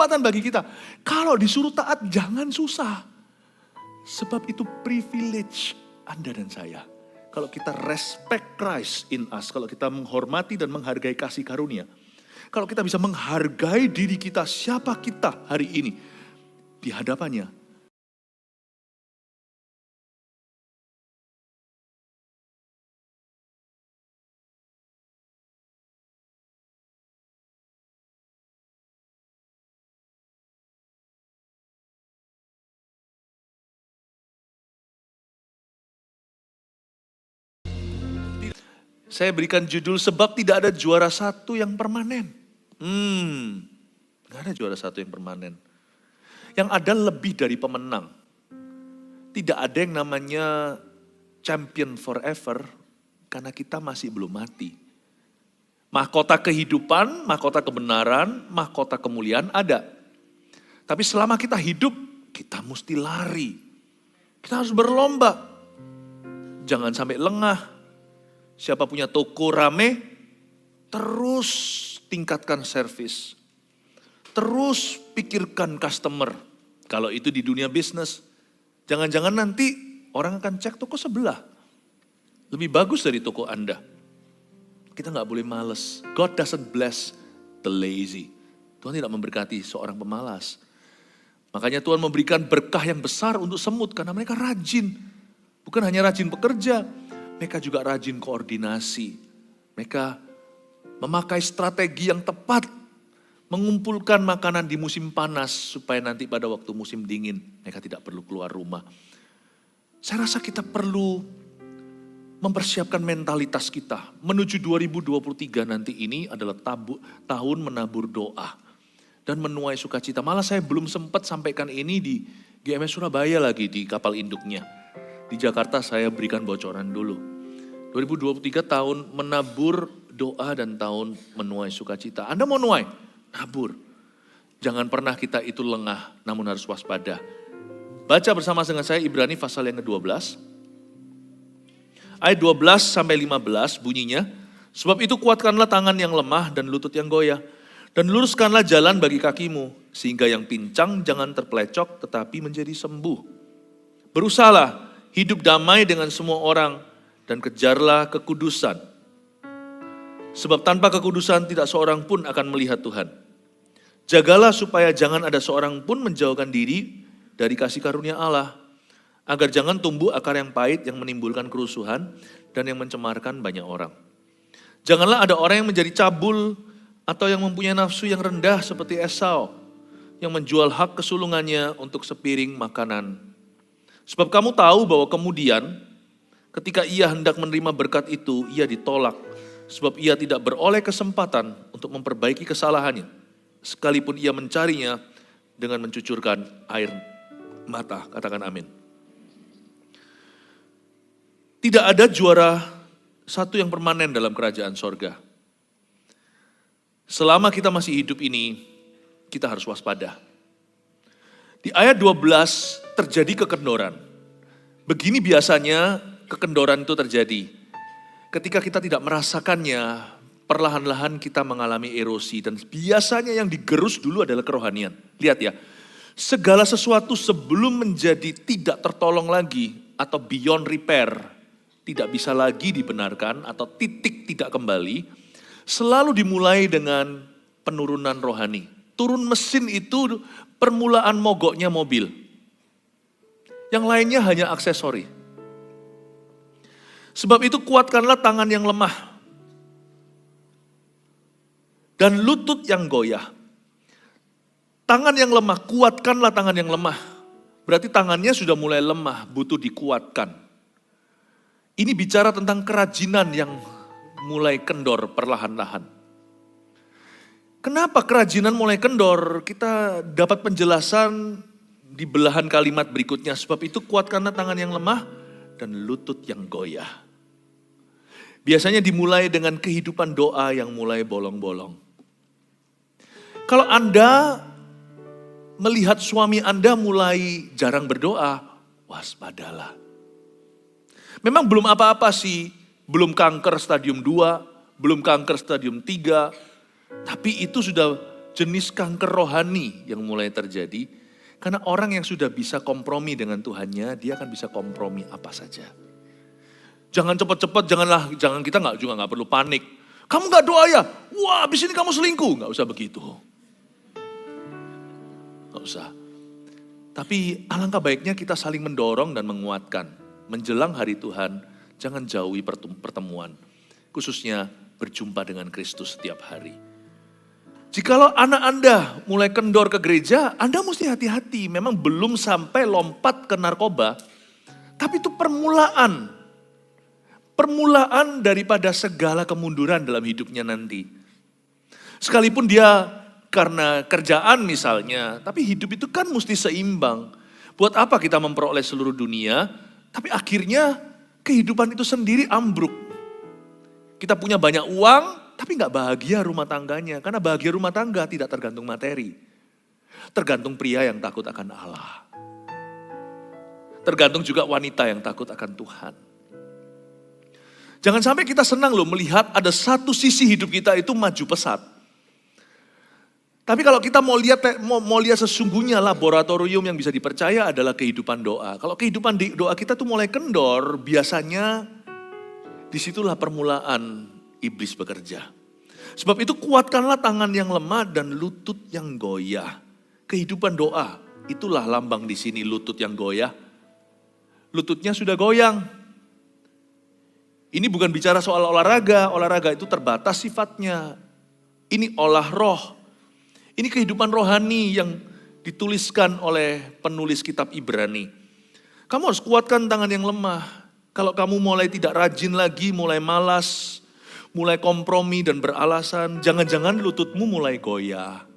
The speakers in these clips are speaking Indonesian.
kesempatan bagi kita. Kalau disuruh taat, jangan susah. Sebab itu privilege Anda dan saya. Kalau kita respect Christ in us, kalau kita menghormati dan menghargai kasih karunia. Kalau kita bisa menghargai diri kita, siapa kita hari ini di hadapannya. Saya berikan judul sebab tidak ada juara satu yang permanen. Gak ada juara satu yang permanen. Yang ada lebih dari pemenang. Tidak ada yang namanya champion forever karena kita masih belum mati. Mahkota kehidupan, mahkota kebenaran, mahkota kemuliaan ada. Tapi selama kita hidup, kita mesti lari. Kita harus berlomba. Jangan sampai lengah. Siapa punya toko rame, terus tingkatkan servis. Terus pikirkan customer. Kalau itu di dunia bisnis, jangan-jangan nanti orang akan cek toko sebelah. Lebih bagus dari toko Anda. Kita gak boleh males. God doesn't bless the lazy. Tuhan tidak memberkati seorang pemalas. Makanya Tuhan memberikan berkah yang besar untuk semut karena mereka rajin. Bukan hanya rajin bekerja, mereka juga rajin koordinasi. Mereka memakai strategi yang tepat. Mengumpulkan makanan di musim panas supaya nanti pada waktu musim dingin mereka tidak perlu keluar rumah. Saya rasa kita perlu mempersiapkan mentalitas kita. Menuju 2023 nanti ini adalah tahun menabur doa. Dan menuai sukacita. Malah saya belum sempat sampaikan ini di GMS Surabaya lagi di kapal induknya. Di Jakarta saya berikan bocoran dulu. 2023 tahun menabur doa dan tahun menuai sukacita. Anda mau nuai? Nabur. Jangan pernah kita itu lengah, namun harus waspada. Baca bersama dengan saya Ibrani pasal yang ke-12. Ayat 12 sampai 15 bunyinya. Sebab itu kuatkanlah tangan yang lemah dan lutut yang goyah. Dan luruskanlah jalan bagi kakimu. Sehingga yang pincang jangan terpelecok tetapi menjadi sembuh. Berusahalah hidup damai dengan semua orang dan kejarlah kekudusan. Sebab tanpa kekudusan tidak seorang pun akan melihat Tuhan. Jagalah supaya jangan ada seorang pun menjauhkan diri dari kasih karunia Allah. Agar jangan tumbuh akar yang pahit yang menimbulkan kerusuhan dan yang mencemarkan banyak orang. Janganlah ada orang yang menjadi cabul atau yang mempunyai nafsu yang rendah seperti Esau. Yang menjual hak kesulungannya untuk sepiring makanan. Sebab kamu tahu bahwa kemudian ketika ia hendak menerima berkat itu, ia ditolak. Sebab ia tidak beroleh kesempatan untuk memperbaiki kesalahannya. Sekalipun ia mencarinya dengan mencucurkan air mata. Katakan amin. Tidak ada juara satu yang permanen dalam kerajaan sorga. Selama kita masih hidup ini, kita harus waspada. Di ayat 12 terjadi kekendoran. Begini biasanya kekendoran itu terjadi. Ketika kita tidak merasakannya, perlahan-lahan kita mengalami erosi. Dan biasanya yang digerus dulu adalah kerohanian. Lihat ya, segala sesuatu sebelum menjadi tidak tertolong lagi atau beyond repair, tidak bisa lagi dibenarkan atau titik tidak kembali, selalu dimulai dengan penurunan rohani. Turun mesin itu permulaan mogoknya mobil. Yang lainnya hanya aksesori. Sebab itu kuatkanlah tangan yang lemah. Dan lutut yang goyah. Tangan yang lemah, kuatkanlah tangan yang lemah. Berarti tangannya sudah mulai lemah, butuh dikuatkan. Ini bicara tentang kerajinan yang mulai kendor perlahan-lahan. Kenapa kerajinan mulai kendor? Kita dapat penjelasan di belahan kalimat berikutnya. Sebab itu kuatkanlah tangan yang lemah dan lutut yang goyah. Biasanya dimulai dengan kehidupan doa yang mulai bolong-bolong. Kalau Anda melihat suami Anda mulai jarang berdoa, waspadalah. Memang belum apa-apa sih, belum kanker stadium 2, belum kanker stadium 3, tapi itu sudah jenis kanker rohani yang mulai terjadi. Karena orang yang sudah bisa kompromi dengan Tuhannya, dia akan bisa kompromi apa saja. Jangan cepat-cepat, jangan kita nggak perlu panik. Kamu nggak doa ya? Wah, abis ini kamu selingkuh. Nggak usah begitu. Nggak usah. Tapi alangkah baiknya kita saling mendorong dan menguatkan. Menjelang hari Tuhan, jangan jauhi pertemuan. Khususnya berjumpa dengan Kristus setiap hari. Jikalau anak Anda mulai kendor ke gereja, Anda mesti hati-hati. Memang belum sampai lompat ke narkoba, tapi itu permulaan. Permulaan daripada segala kemunduran dalam hidupnya nanti. Sekalipun dia karena kerjaan misalnya, tapi hidup itu kan mesti seimbang. Buat apa kita memperoleh seluruh dunia, tapi akhirnya kehidupan itu sendiri ambruk. Kita punya banyak uang, tapi gak bahagia rumah tangganya. Karena bahagia rumah tangga tidak tergantung materi. Tergantung pria yang takut akan Allah. Tergantung juga wanita yang takut akan Tuhan. Jangan sampai kita senang loh melihat ada satu sisi hidup kita itu maju pesat. Tapi kalau kita mau lihat sesungguhnya laboratorium yang bisa dipercaya adalah kehidupan doa. Kalau kehidupan doa kita tuh mulai kendor, biasanya disitulah permulaan iblis bekerja. Sebab itu kuatkanlah tangan yang lemah dan lutut yang goyah. Kehidupan doa, itulah lambang di sini lutut yang goyah. Lututnya sudah goyang. Ini bukan bicara soal olahraga itu terbatas sifatnya. Ini olah roh. Ini kehidupan rohani yang dituliskan oleh penulis kitab Ibrani. Kamu harus kuatkan tangan yang lemah. Kalau kamu mulai tidak rajin lagi, mulai malas, mulai kompromi dan beralasan, jangan-jangan lututmu mulai goyah.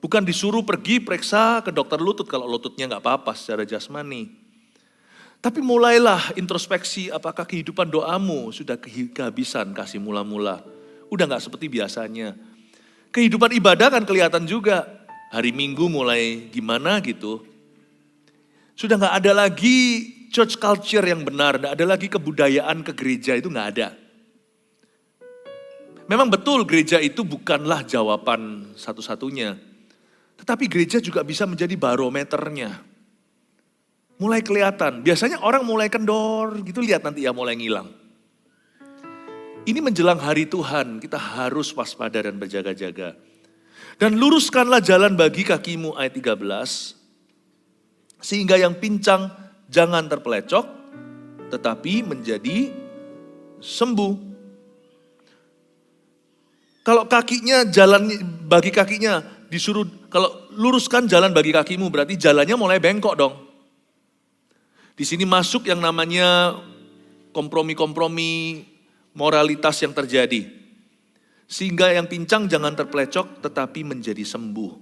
Bukan disuruh pergi periksa ke dokter lutut kalau lututnya gak apa-apa secara jasmani. Tapi mulailah introspeksi apakah kehidupan doamu sudah kehabisan kasih mula-mula. Udah gak seperti biasanya. Kehidupan ibadah kan kelihatan juga. Hari Minggu mulai gimana gitu. Sudah gak ada lagi church culture yang benar. Gak ada lagi kebudayaan ke gereja, itu gak ada. Memang betul gereja itu bukanlah jawaban satu-satunya. Tetapi gereja juga bisa menjadi barometernya. Mulai kelihatan, biasanya orang mulai kendor gitu, lihat nanti ya mulai ngilang. Ini menjelang hari Tuhan, kita harus waspada dan berjaga-jaga. Dan luruskanlah jalan bagi kakimu ayat 13. Sehingga yang pincang jangan terpelecok, tetapi menjadi sembuh. Kalau kakinya jalan bagi kakinya disuruh, kalau luruskan jalan bagi kakimu berarti jalannya mulai bengkok dong. Di sini masuk yang namanya kompromi-kompromi moralitas yang terjadi. Sehingga yang pincang jangan terpelecok tetapi menjadi sembuh.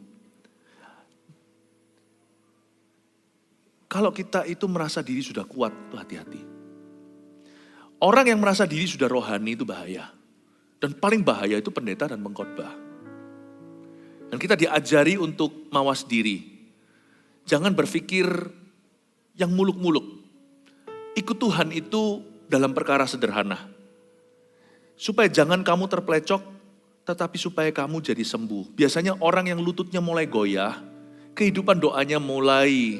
Kalau kita itu merasa diri sudah kuat, tuh hati-hati. Orang yang merasa diri sudah rohani itu bahaya. Dan paling bahaya itu pendeta dan pengkhotbah. Dan kita diajari untuk mawas diri. Jangan berpikir yang muluk-muluk. Ikut Tuhan itu dalam perkara sederhana. Supaya jangan kamu terpelecok, tetapi supaya kamu jadi sembuh. Biasanya orang yang lututnya mulai goyah, kehidupan doanya mulai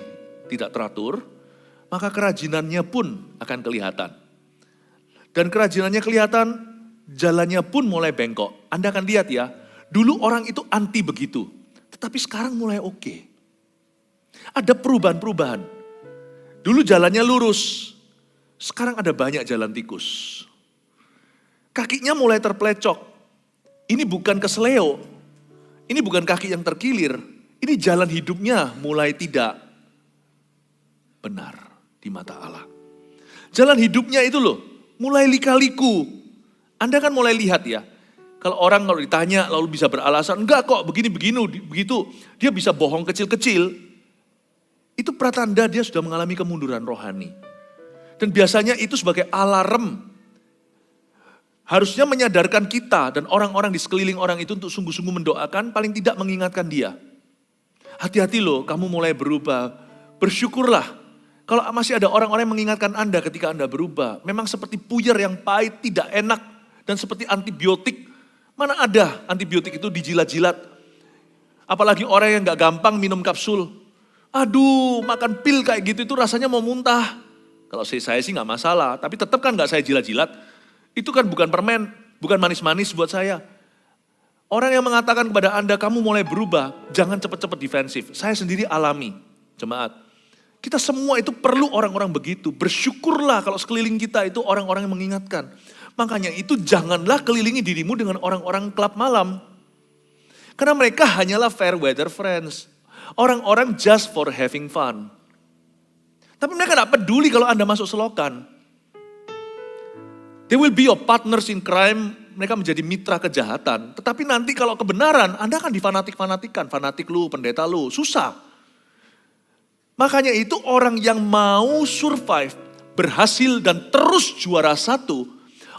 tidak teratur, maka kerajinannya pun akan kelihatan. Dan kerajinannya kelihatan, jalannya pun mulai bengkok. Anda akan lihat ya, dulu orang itu anti begitu. Tetapi sekarang mulai oke. Ada perubahan-perubahan. Dulu jalannya lurus, sekarang ada banyak jalan tikus. Kakinya mulai terpelecok. Ini bukan kesleo, ini bukan kaki yang terkilir. Ini jalan hidupnya mulai tidak benar di mata Allah. Jalan hidupnya itu loh, mulai lika-liku. Anda kan mulai lihat ya, kalau orang kalau ditanya lalu bisa beralasan, enggak kok begini-begini, begitu. Dia bisa bohong kecil-kecil, itu pratanda dia sudah mengalami kemunduran rohani. Dan biasanya itu sebagai alarm, harusnya menyadarkan kita dan orang-orang di sekeliling orang itu untuk sungguh-sungguh mendoakan, paling tidak mengingatkan dia. Hati-hati loh, kamu mulai berubah, bersyukurlah. Kalau masih ada orang-orang yang mengingatkan Anda ketika Anda berubah, memang seperti puyer yang pahit, tidak enak, dan seperti antibiotik. Mana ada antibiotik itu dijilat-jilat, Apalagi orang yang gak gampang minum kapsul. Aduh, makan pil kayak gitu itu rasanya mau muntah. Kalau saya sih gak masalah, tapi tetap kan gak saya jilat-jilat. Itu kan bukan permen, bukan manis-manis buat saya. Orang yang mengatakan kepada Anda, kamu mulai berubah, jangan cepat-cepat defensif. Saya sendiri alami, jemaat. Kita semua itu perlu orang-orang begitu. Bersyukurlah kalau sekeliling kita itu orang-orang yang mengingatkan. Makanya itu janganlah kelilingi dirimu dengan orang-orang klub malam. Karena mereka hanyalah fair weather friends. Orang-orang just for having fun. Tapi mereka tidak peduli kalau Anda masuk selokan. They will be your partners in crime, mereka menjadi mitra kejahatan. Tetapi nanti kalau kebenaran, Anda akan difanatik-fanatikan. Fanatik lu, pendeta lu, susah. Makanya itu orang yang mau survive, berhasil dan terus juara satu,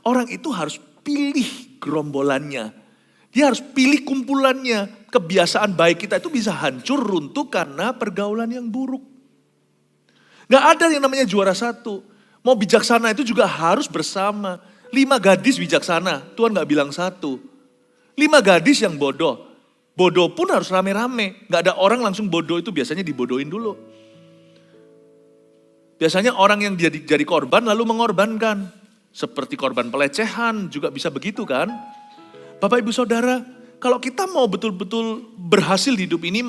orang itu harus pilih gerombolannya. Dia harus pilih kumpulannya. Kebiasaan baik kita itu bisa hancur, runtuh karena pergaulan yang buruk. Gak ada yang namanya juara satu. Mau bijaksana itu juga harus bersama. 5 gadis bijaksana, Tuhan gak bilang 1. 5 gadis yang bodoh. Bodoh pun harus rame-rame. Gak ada orang langsung bodoh itu biasanya dibodohin dulu. Biasanya orang yang jadi korban lalu mengorbankan. Seperti korban pelecehan juga bisa begitu kan. Bapak ibu saudara, kalau kita mau betul-betul berhasil di hidup ini,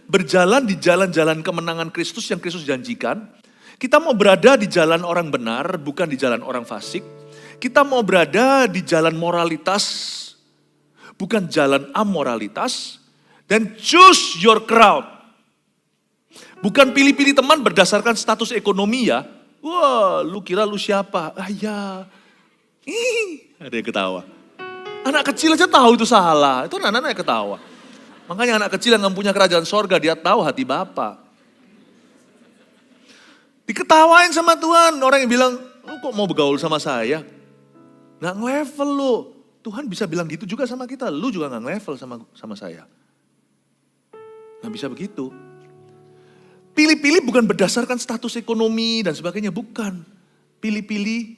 berjalan di jalan-jalan kemenangan Kristus yang Kristus janjikan. Kita mau berada di jalan orang benar, bukan di jalan orang fasik. Kita mau berada di jalan moralitas, bukan jalan amoralitas. Dan choose your crowd. Bukan pilih-pilih teman berdasarkan status ekonomi ya. Wah, lu kira lu siapa? Ah ya. Ada yang ketawa. Anak kecil aja tahu itu salah. Itu anak-anak yang ketawa. Makanya anak kecil yang gak punya kerajaan sorga, dia tahu hati Bapa. Diketawain sama Tuhan. Orang yang bilang, lu kok mau bergaul sama saya? Gak nge-level lu. Tuhan bisa bilang gitu juga sama kita. Lu juga gak nge-level sama saya. Gak bisa begitu. Pilih-pilih bukan berdasarkan status ekonomi dan sebagainya. Bukan. Pilih-pilih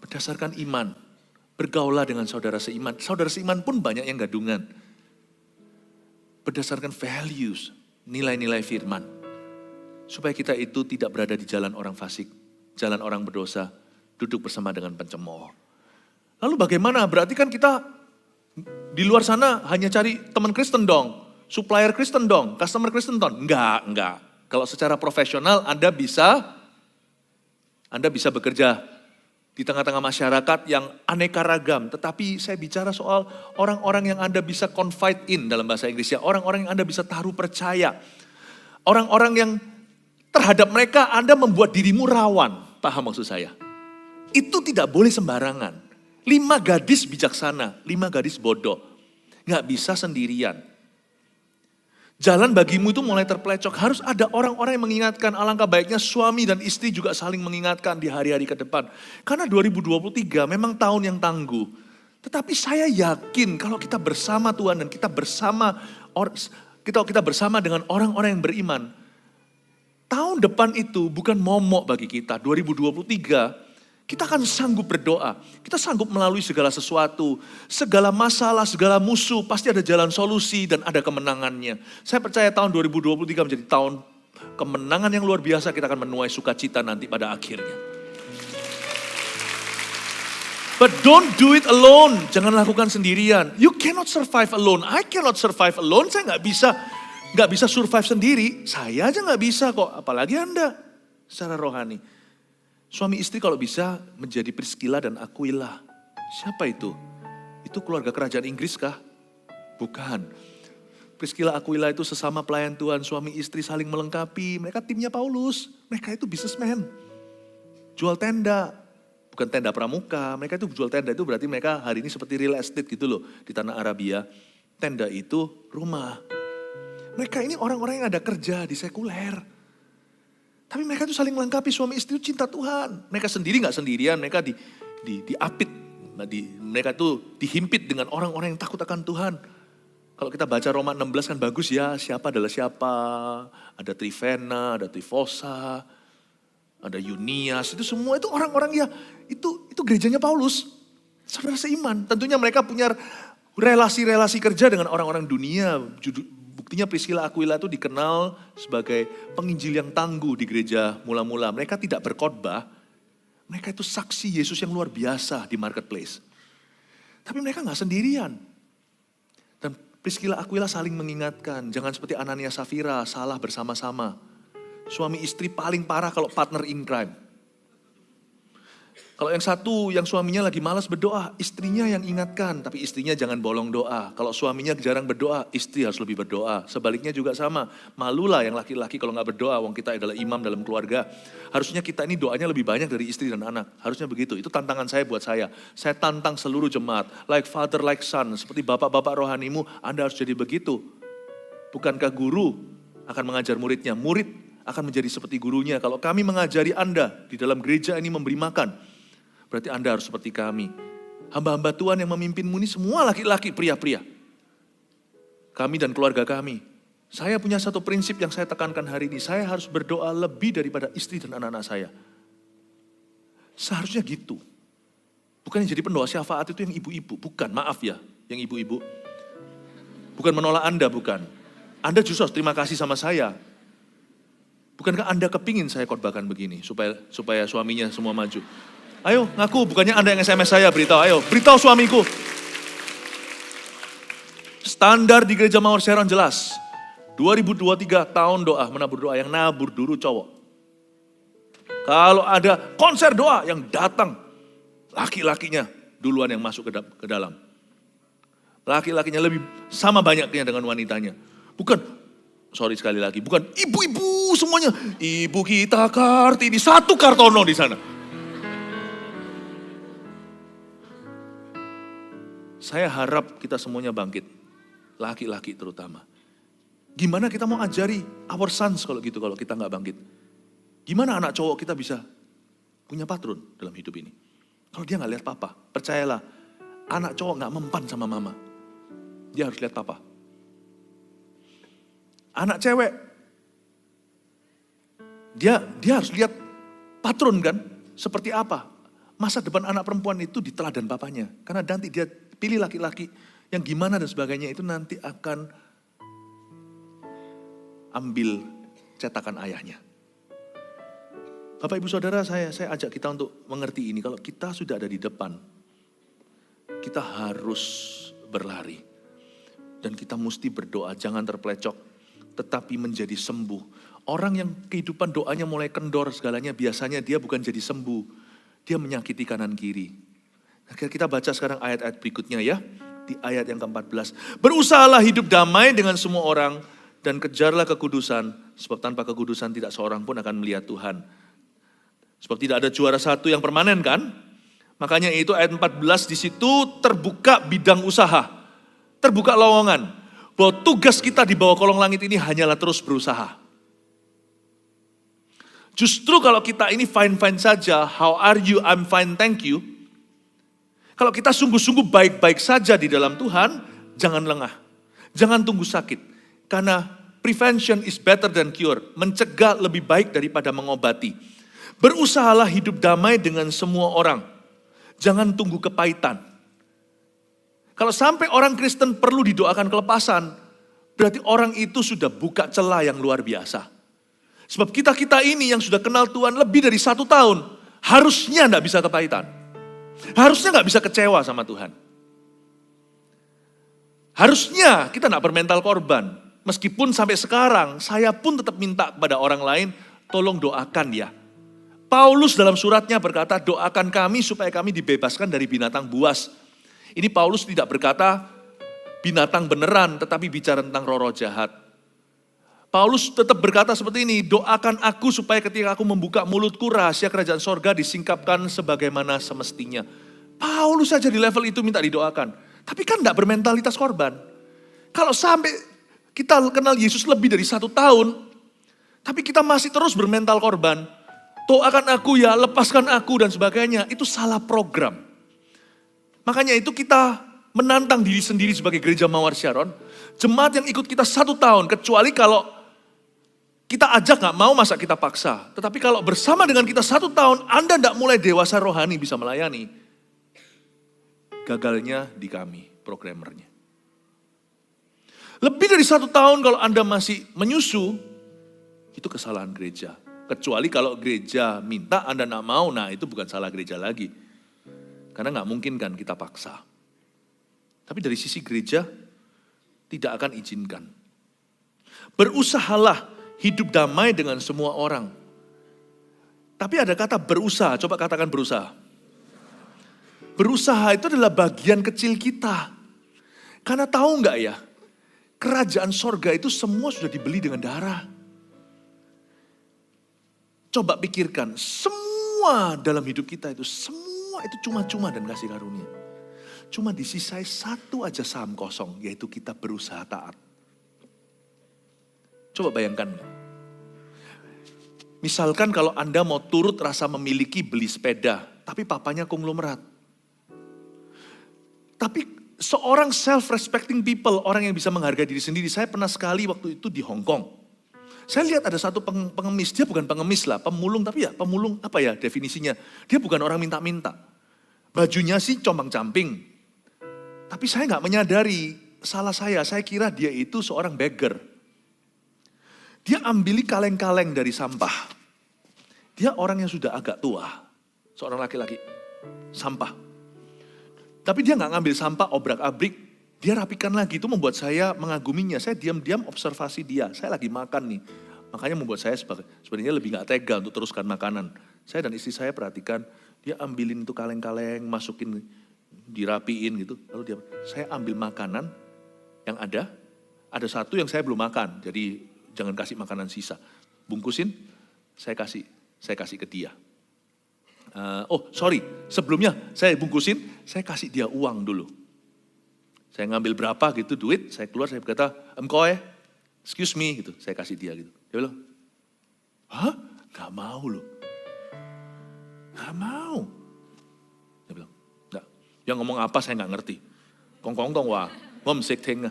berdasarkan iman. Bergaulah dengan saudara seiman. Saudara seiman pun banyak yang gadungan. Berdasarkan values. Nilai-nilai firman. Supaya kita itu tidak berada di jalan orang fasik, jalan orang berdosa, duduk bersama dengan pencemooh. Lalu bagaimana? Berarti kan kita di luar sana hanya cari teman Kristen dong, supplier Kristen dong, customer Kristen dong. Enggak. Kalau secara profesional Anda bisa bekerja di tengah-tengah masyarakat yang aneka ragam. Tetapi saya bicara soal orang-orang yang Anda bisa confide in dalam bahasa Inggrisnya, orang-orang yang Anda bisa taruh percaya. Orang-orang yang terhadap mereka Anda membuat dirimu rawan. Paham maksud saya? Itu tidak boleh sembarangan. 5 gadis bijaksana, 5 gadis bodoh. Gak bisa sendirian. Jalan bagimu itu mulai terpelecok. Harus ada orang-orang yang mengingatkan. Alangkah baiknya suami dan istri juga saling mengingatkan di hari-hari ke depan. Karena 2023 memang tahun yang tangguh. Tetapi saya yakin kalau kita bersama Tuhan dan kita bersama dengan orang-orang yang beriman. Tahun depan itu bukan momok bagi kita. 2023 kita akan sanggup berdoa. Kita sanggup melalui segala sesuatu. Segala masalah, segala musuh. Pasti ada jalan solusi dan ada kemenangannya. Saya percaya tahun 2023 menjadi tahun kemenangan yang luar biasa. Kita akan menuai sukacita nanti pada akhirnya. But don't do it alone. Jangan lakukan sendirian. You cannot survive alone. I cannot survive alone. Saya nggak bisa survive sendiri. Saya aja nggak bisa kok. Apalagi Anda secara rohani. Suami istri kalau bisa menjadi Priscilla dan Aquila. Siapa itu? Itu keluarga kerajaan Inggris kah? Bukan. Priscilla Aquila itu sesama pelayan Tuhan. Suami istri saling melengkapi. Mereka timnya Paulus. Mereka itu businessman. Jual tenda. Bukan tenda pramuka. Mereka itu jual tenda itu berarti mereka hari ini seperti real estate gitu loh. Di tanah Arabia. Tenda itu rumah. Mereka ini orang-orang yang ada kerja di sekuler. Tapi mereka itu saling melengkapi, suami istri itu cinta Tuhan. Mereka sendiri gak sendirian, mereka diapit. Mereka itu dihimpit dengan orang-orang yang takut akan Tuhan. Kalau kita baca Roma 16 kan bagus ya, siapa adalah siapa. Ada Trifena, ada Trifosa, ada Yunias. Itu semua itu orang-orang ya, itu gerejanya Paulus. Saudara seiman, tentunya mereka punya relasi-relasi kerja dengan orang-orang dunia. Buktinya Priscilla Aquila itu dikenal sebagai penginjil yang tangguh di gereja mula-mula. Mereka tidak berkhotbah, mereka itu saksi Yesus yang luar biasa di marketplace. Tapi mereka gak sendirian. Dan Priscilla Aquila saling mengingatkan, jangan seperti Anania Safira, salah bersama-sama. Suami istri paling parah kalau partner in crime. Kalau yang satu, yang suaminya lagi malas berdoa, istrinya yang ingatkan, tapi istrinya jangan bolong doa. Kalau suaminya jarang berdoa, istri harus lebih berdoa. Sebaliknya juga sama, malulah yang laki-laki kalau gak berdoa, wong kita adalah imam dalam keluarga. Harusnya kita ini doanya lebih banyak dari istri dan anak. Harusnya begitu, itu tantangan saya buat saya. Saya tantang seluruh jemaat, like father, like son, seperti bapak-bapak rohanimu, Anda harus jadi begitu. Bukankah guru akan mengajar muridnya, murid akan menjadi seperti gurunya. Kalau kami mengajari Anda di dalam gereja ini memberi makan, berarti Anda harus seperti kami. Hamba-hamba Tuhan yang memimpinmu ini semua laki-laki, pria-pria. Kami dan keluarga kami. Saya punya satu prinsip yang saya tekankan hari ini. Saya harus berdoa lebih daripada istri dan anak-anak saya. Seharusnya gitu. Bukan yang jadi pendoa syafaat itu yang ibu-ibu. Bukan, maaf ya, yang ibu-ibu. Bukan menolak Anda, bukan. Anda justru harus terima kasih sama saya. Bukankah Anda kepingin saya khotbahkan begini, supaya suaminya semua maju. Ayo ngaku, bukannya Anda yang SMS saya, beritahu, ayo beritahu suamiku. Standar di gereja Mawar Sharon jelas. 2023 tahun doa, menabur doa, yang nabur dulu cowok. Kalau ada konser doa yang datang, laki-lakinya duluan yang masuk ke dalam. Laki-lakinya lebih sama banyaknya dengan wanitanya. Bukan, sorry sekali lagi, bukan ibu-ibu semuanya. Ibu kita Kartini, satu Kartono di sana. Saya harap kita semuanya bangkit, laki-laki terutama. Gimana kita mau ajari our sons kalau gitu, kalau kita nggak bangkit? Gimana anak cowok kita bisa punya patron dalam hidup ini? Kalau dia nggak lihat papa, percayalah, anak cowok nggak mempan sama mama. Dia harus lihat papa. Anak cewek, dia harus lihat patron kan, seperti apa. Masa depan anak perempuan itu di teladan papanya. Karena nanti dia pilih laki-laki yang gimana dan sebagainya itu nanti akan ambil cetakan ayahnya. Bapak ibu saudara, saya ajak kita untuk mengerti ini. Kalau kita sudah ada di depan, kita harus berlari. Dan kita mesti berdoa, jangan terpelecok, tetapi menjadi sembuh. Orang yang kehidupan doanya mulai kendor segalanya, biasanya dia bukan jadi sembuh. Dia menyakiti kanan kiri. Kita baca sekarang ayat-ayat berikutnya ya. Di ayat yang ke-14. Berusahalah hidup damai dengan semua orang dan kejarlah kekudusan. Sebab tanpa kekudusan tidak seorang pun akan melihat Tuhan. Sebab tidak ada juara satu yang permanen kan. Makanya itu ayat 14 di situ terbuka bidang usaha. Terbuka lowongan. Bahwa tugas kita di bawah kolong langit ini hanyalah terus berusaha. Justru kalau kita ini fine-fine saja, how are you, I'm fine, thank you. Kalau kita sungguh-sungguh baik-baik saja di dalam Tuhan, jangan lengah. Jangan tunggu sakit. Karena prevention is better than cure. Mencegah lebih baik daripada mengobati. Berusahalah hidup damai dengan semua orang. Jangan tunggu kepahitan. Kalau sampai orang Kristen perlu didoakan kelepasan, berarti orang itu sudah buka celah yang luar biasa. Sebab kita ini yang sudah kenal Tuhan lebih dari 1 tahun, harusnya enggak bisa kepahitan. Harusnya enggak bisa kecewa sama Tuhan. Harusnya kita enggak bermental korban. Meskipun sampai sekarang, saya pun tetap minta kepada orang lain, tolong doakan ya. Paulus dalam suratnya berkata, doakan kami supaya kami dibebaskan dari binatang buas. Ini Paulus tidak berkata binatang beneran, tetapi bicara tentang roh-roh jahat. Paulus tetap berkata seperti ini, doakan aku supaya ketika aku membuka mulutku rahasia kerajaan sorga disingkapkan sebagaimana semestinya. Paulus saja di level itu minta didoakan. Tapi kan enggak bermentalitas korban. Kalau sampai kita kenal Yesus lebih dari 1 tahun, tapi kita masih terus bermental korban. Doakan aku ya, lepaskan aku dan sebagainya. Itu salah program. Makanya itu kita menantang diri sendiri sebagai gereja Mawar Sharon. Jemaat yang ikut kita 1 tahun, kecuali kalau kita ajak gak mau, masa kita paksa. Tetapi kalau bersama dengan kita 1 tahun, Anda tidak mulai dewasa rohani bisa melayani. Gagalnya di kami, programmernya. Lebih dari 1 tahun kalau Anda masih menyusu, itu kesalahan gereja. Kecuali kalau gereja minta Anda tidak mau, nah itu bukan salah gereja lagi. Karena nggak mungkin kan kita paksa. Tapi dari sisi gereja, tidak akan izinkan. Berusahalah hidup damai dengan semua orang. Tapi ada kata berusaha, coba katakan berusaha. Berusaha itu adalah bagian kecil kita. Karena tahu nggak ya, kerajaan sorga itu semua sudah dibeli dengan darah. Coba pikirkan, semua dalam hidup kita itu, semua itu cuma-cuma dan kasih karunia. Cuma disisai satu aja saham kosong, yaitu kita berusaha taat. Coba bayangkan. Misalkan kalau Anda mau turut rasa memiliki beli sepeda, tapi papanya konglomerat. Tapi seorang self-respecting people, orang yang bisa menghargai diri sendiri, saya pernah sekali waktu itu di Hong Kong. Saya lihat ada satu pengemis, dia bukan pengemis lah, pemulung, tapi ya pemulung apa ya definisinya. Dia bukan orang minta-minta. Bajunya sih compang-camping. Tapi saya nggak menyadari, salah saya kira dia itu seorang beggar. Dia ambili kaleng-kaleng dari sampah. Dia orang yang sudah agak tua, seorang laki-laki, sampah. Tapi dia nggak ngambil sampah obrak-abrik, dia rapikan lagi, itu membuat saya mengaguminya. Saya diam-diam observasi dia, saya lagi makan nih. Makanya membuat saya sebenarnya lebih nggak tega untuk teruskan makanan. Saya dan istri saya perhatikan, dia ambilin itu kaleng-kaleng, masukin, dirapiin gitu. Lalu saya ambil makanan yang ada satu yang saya belum makan, jadi jangan kasih makanan sisa. Bungkusin, saya kasih ke dia. Sebelumnya saya bungkusin, saya kasih dia uang dulu. Saya ngambil berapa gitu duit, saya keluar, saya berkata, excuse me gitu, saya kasih dia gitu. Dia bilang, hah? Gak mau loh. Gak mau. Dia bilang, enggak. Dia ngomong apa saya gak ngerti. Kong tong wah, ngom sik ting.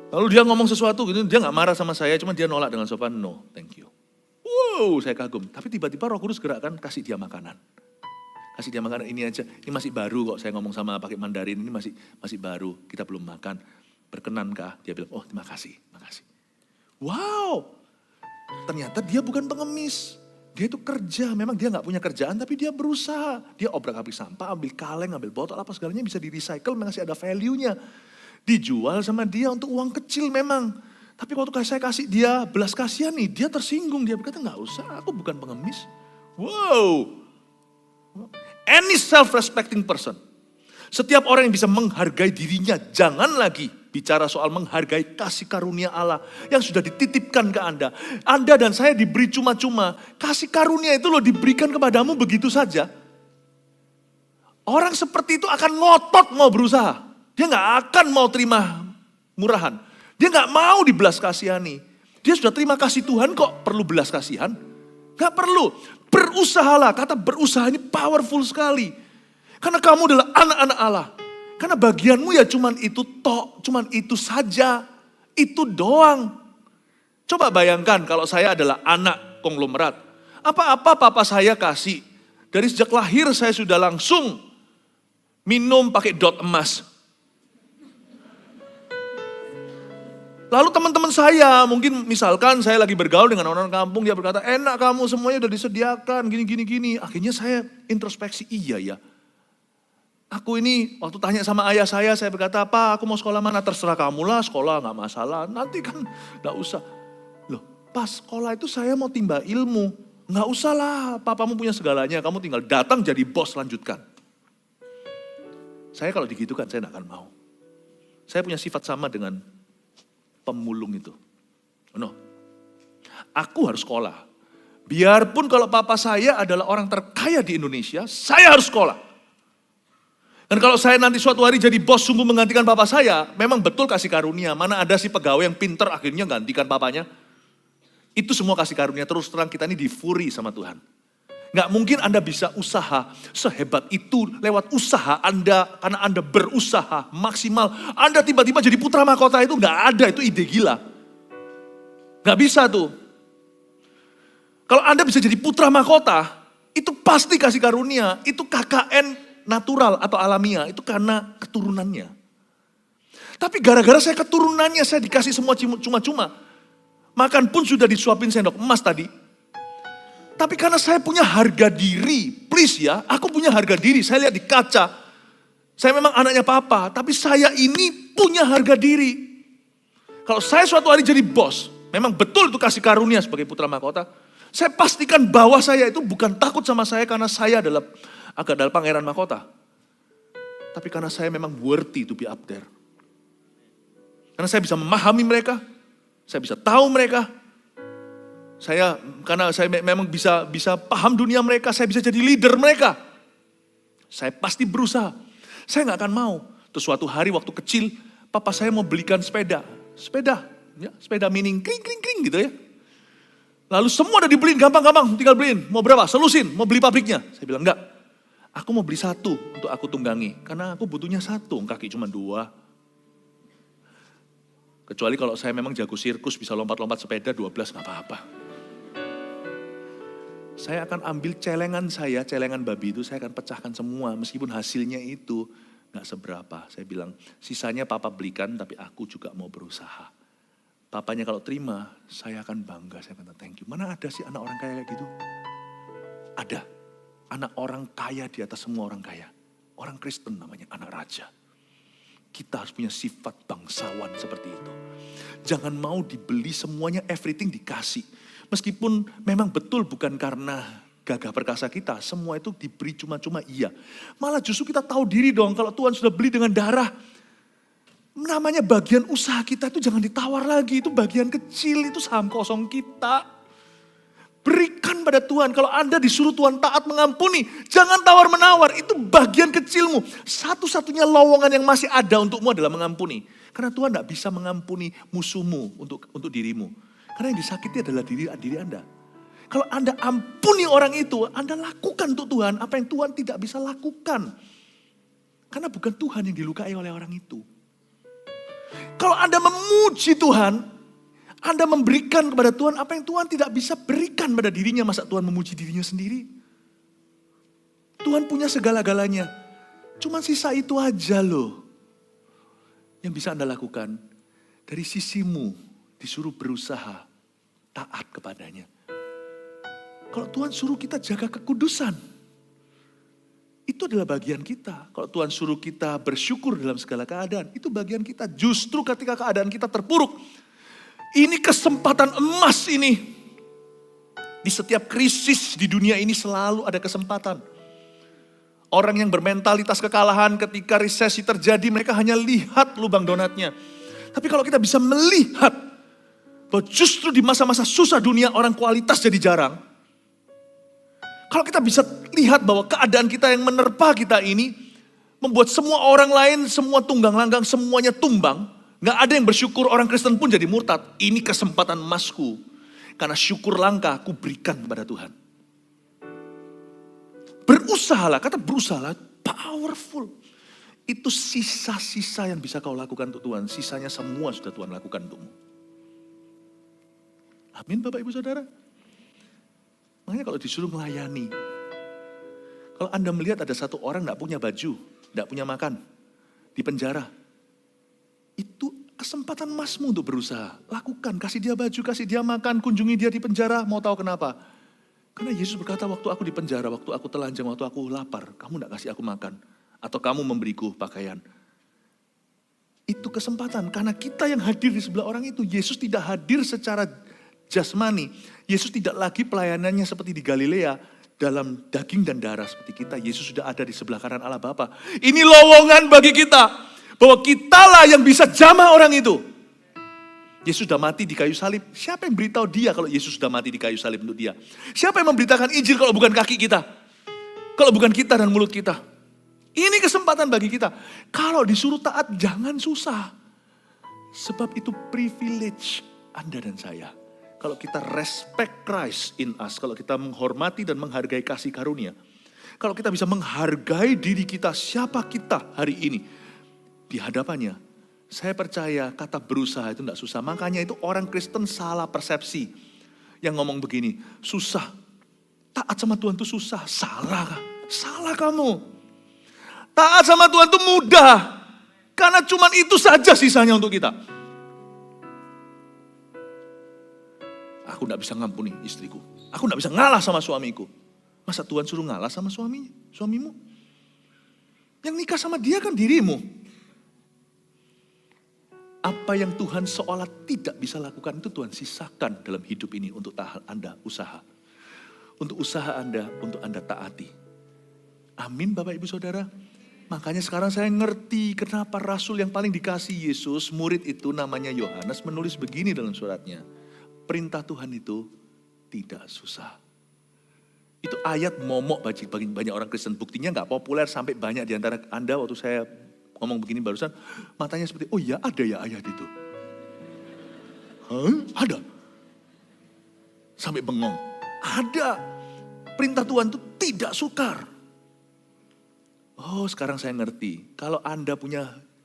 Lalu dia ngomong sesuatu gitu, dia gak marah sama saya, cuma dia nolak dengan sopan, no, thank you. Wow, saya kagum. Tapi tiba-tiba Roh Kudus gerakkan, kasih dia makanan. Kasih dia makanan ini aja, ini masih baru kok, saya ngomong sama pakai Mandarin, ini masih baru, kita belum makan. Berkenankah? Dia bilang, oh terima kasih. Wow, ternyata dia bukan pengemis. Dia itu kerja, memang dia gak punya kerjaan, tapi dia berusaha. Dia obrak-abrik sampah, ambil kaleng, ambil botol, apa segalanya bisa di-recycle, masih ada value-nya. Dijual sama dia untuk uang kecil memang. Tapi waktu saya kasih dia belas kasihan nih, dia tersinggung. Dia berkata, gak usah, aku bukan pengemis. Wow. Any self-respecting person. Setiap orang yang bisa menghargai dirinya, jangan lagi bicara soal menghargai kasih karunia Allah yang sudah dititipkan ke Anda. Anda dan saya diberi cuma-cuma. Kasih karunia itu loh diberikan kepadamu begitu saja. Orang seperti itu akan ngotot mau berusaha. Dia gak akan mau terima murahan. Dia gak mau dibelas kasihani. Dia sudah terima kasih Tuhan kok perlu belas kasihan. Gak perlu. Berusahalah. Kata berusaha ini powerful sekali. Karena kamu adalah anak-anak Allah. Karena bagianmu ya cuman itu tok, cuman itu saja. Itu doang. Coba bayangkan kalau saya adalah anak konglomerat. Apa-apa papa saya kasih. Dari sejak lahir saya sudah langsung minum pakai dot emas. Lalu teman-teman saya, mungkin misalkan saya lagi bergaul dengan orang kampung, dia berkata, enak kamu semuanya udah disediakan, gini. Akhirnya saya introspeksi, iya ya. Aku ini waktu tanya sama ayah saya berkata, apa aku mau sekolah mana? Terserah kamu lah, sekolah gak masalah. Nanti kan gak usah. Loh, pas sekolah itu saya mau timba ilmu. Gak usah lah, papamu punya segalanya. Kamu tinggal datang jadi bos, lanjutkan. Saya kalau digitukan, saya gak akan mau. Saya punya sifat sama dengan pemulung itu. No, aku harus sekolah. Biarpun kalau papa saya adalah orang terkaya di Indonesia, saya harus sekolah. Dan kalau saya nanti suatu hari jadi bos sungguh menggantikan papa saya, memang betul kasih karunia. Mana ada si pegawai yang pinter akhirnya gantikan papanya. Itu semua kasih karunia. Terus terang kita ini difuri sama Tuhan. Gak mungkin Anda bisa usaha sehebat itu lewat usaha Anda. Karena Anda berusaha maksimal. Anda tiba-tiba jadi putra mahkota itu gak ada. Itu ide gila. Gak bisa tuh. Kalau Anda bisa jadi putra mahkota, itu pasti kasih karunia. Itu KKN natural atau alamiah, itu karena keturunannya. Tapi gara-gara saya keturunannya, saya dikasih semua cuma-cuma. Makan pun sudah disuapin sendok emas tadi. Tapi karena saya punya harga diri, please ya, aku punya harga diri. Saya lihat di kaca, saya memang anaknya papa, tapi saya ini punya harga diri. Kalau saya suatu hari jadi bos, memang betul itu kasih karunia sebagai putra mahkota. Saya pastikan bahwa saya itu bukan takut sama saya karena saya adalah pangeran mahkota. Tapi karena saya memang worthy to be up there. Karena saya bisa memahami mereka, saya bisa tahu mereka. Karena saya memang bisa paham dunia mereka, saya bisa jadi leader mereka. Saya pasti berusaha. Saya gak akan mau. Terus suatu hari waktu kecil, papa saya mau belikan sepeda. Sepeda mining, kring gitu ya. Lalu semua udah dibeliin, gampang, tinggal beliin. Mau berapa? Selusin, mau beli pabriknya. Saya bilang enggak. Aku mau beli satu untuk aku tunggangi. Karena aku butuhnya satu, kaki cuma 2. Kecuali kalau saya memang jago sirkus, bisa lompat-lompat sepeda 12, gak apa-apa. Saya akan ambil celengan babi itu, saya akan pecahkan semua. Meskipun hasilnya itu gak seberapa. Saya bilang, sisanya papa belikan, tapi aku juga mau berusaha. Papanya kalau terima, saya akan bangga, saya akan thank you. Mana ada sih anak orang kaya kayak gitu? Ada. Anak orang kaya di atas semua orang kaya. Orang Kristen namanya anak raja. Kita harus punya sifat bangsawan seperti itu. Jangan mau dibeli semuanya, everything dikasih. Meskipun memang betul bukan karena gagah perkasa kita. Semua itu diberi cuma-cuma iya. Malah justru kita tahu diri dong kalau Tuhan sudah beli dengan darah. Namanya bagian usaha kita itu jangan ditawar lagi. Itu bagian kecil, itu saham kosong kita. Berikan pada Tuhan. Kalau Anda disuruh Tuhan taat mengampuni, jangan tawar-menawar. Itu bagian kecilmu. Satu-satunya lowongan yang masih ada untukmu adalah mengampuni. Karena Tuhan tidak bisa mengampuni musuhmu untuk dirimu. Karena yang disakiti adalah diri Anda. Kalau Anda ampuni orang itu, Anda lakukan untuk Tuhan apa yang Tuhan tidak bisa lakukan. Karena bukan Tuhan yang dilukai oleh orang itu. Kalau Anda memuji Tuhan, Anda memberikan kepada Tuhan apa yang Tuhan tidak bisa berikan pada dirinya. Masa Tuhan memuji dirinya sendiri? Tuhan punya segala-galanya. Cuma sisa itu aja loh. Yang bisa Anda lakukan. Dari sisimu disuruh berusaha taat kepadanya. Kalau Tuhan suruh kita jaga kekudusan, itu adalah bagian kita. Kalau Tuhan suruh kita bersyukur dalam segala keadaan, itu bagian kita. Justru ketika keadaan kita terpuruk, ini kesempatan emas ini. Di setiap krisis di dunia ini selalu ada kesempatan. Orang yang bermentalitas kekalahan ketika resesi terjadi, mereka hanya lihat lubang donatnya. Tapi kalau kita bisa melihat bahwa justru di masa-masa susah dunia orang kualitas jadi jarang. Kalau kita bisa lihat bahwa keadaan kita yang menerpa kita ini membuat semua orang lain, semua tunggang langgang, semuanya tumbang. Gak ada yang bersyukur, orang Kristen pun jadi murtad. Ini kesempatan emasku. Karena syukur langka aku berikan kepada Tuhan. Berusahalah, kata berusahalah, powerful. Itu sisa-sisa yang bisa kau lakukan untuk Tuhan. Sisanya semua sudah Tuhan lakukan untukmu. Amin Bapak Ibu Saudara. Makanya kalau disuruh melayani. Kalau Anda melihat ada satu orang tidak punya baju, tidak punya makan, di penjara. Itu kesempatan emasmu untuk berusaha. Lakukan, kasih dia baju, kasih dia makan, kunjungi dia di penjara. Mau tahu kenapa? Karena Yesus berkata waktu aku di penjara, waktu aku telanjang, waktu aku lapar. Kamu tidak kasih aku makan. Atau kamu memberiku pakaian. Itu kesempatan. Karena kita yang hadir di sebelah orang itu. Yesus tidak hadir secara jasmani. Yesus tidak lagi pelayanannya seperti di Galilea dalam daging dan darah seperti kita. Yesus sudah ada di sebelah kanan Allah Bapa. Ini lowongan bagi kita bahwa kitalah yang bisa jamah orang itu. Yesus sudah mati di kayu salib. Siapa yang beritahu dia kalau Yesus sudah mati di kayu salib untuk dia? Siapa yang memberitakan Injil kalau bukan kaki kita? Kalau bukan kita dan mulut kita? Ini kesempatan bagi kita. Kalau disuruh taat jangan susah. Sebab itu privilege Anda dan saya. Kalau kita respect Christ in us, kalau kita menghormati dan menghargai kasih karunia, kalau kita bisa menghargai diri kita, siapa kita hari ini di hadapannya, saya percaya kata berusaha itu tidak susah. Makanya itu orang Kristen salah persepsi yang ngomong begini, susah, taat sama Tuhan itu susah, salah kamu. Taat sama Tuhan itu mudah. Karena cuman itu saja sisanya untuk kita. Aku gak bisa ngampuni istriku. Aku gak bisa ngalah sama suamiku. Masa Tuhan suruh ngalah sama suamimu? Yang nikah sama dia kan dirimu. Apa yang Tuhan seolah tidak bisa lakukan itu Tuhan sisakan dalam hidup ini untuk Anda usaha. Untuk usaha Anda, untuk Anda taati. Amin Bapak Ibu Saudara. Makanya sekarang saya ngerti kenapa Rasul yang paling dikasih Yesus, murid itu namanya Yohanes menulis begini dalam suratnya. Perintah Tuhan itu tidak susah. Itu ayat momok bagi banyak orang Kristen. Buktinya gak populer sampai banyak di antara Anda waktu saya ngomong begini barusan, matanya seperti, oh ya ada ya ayat itu. Hah? Ada? Sampai bengong. Ada. Perintah Tuhan itu tidak sukar. Oh sekarang saya ngerti. Kalau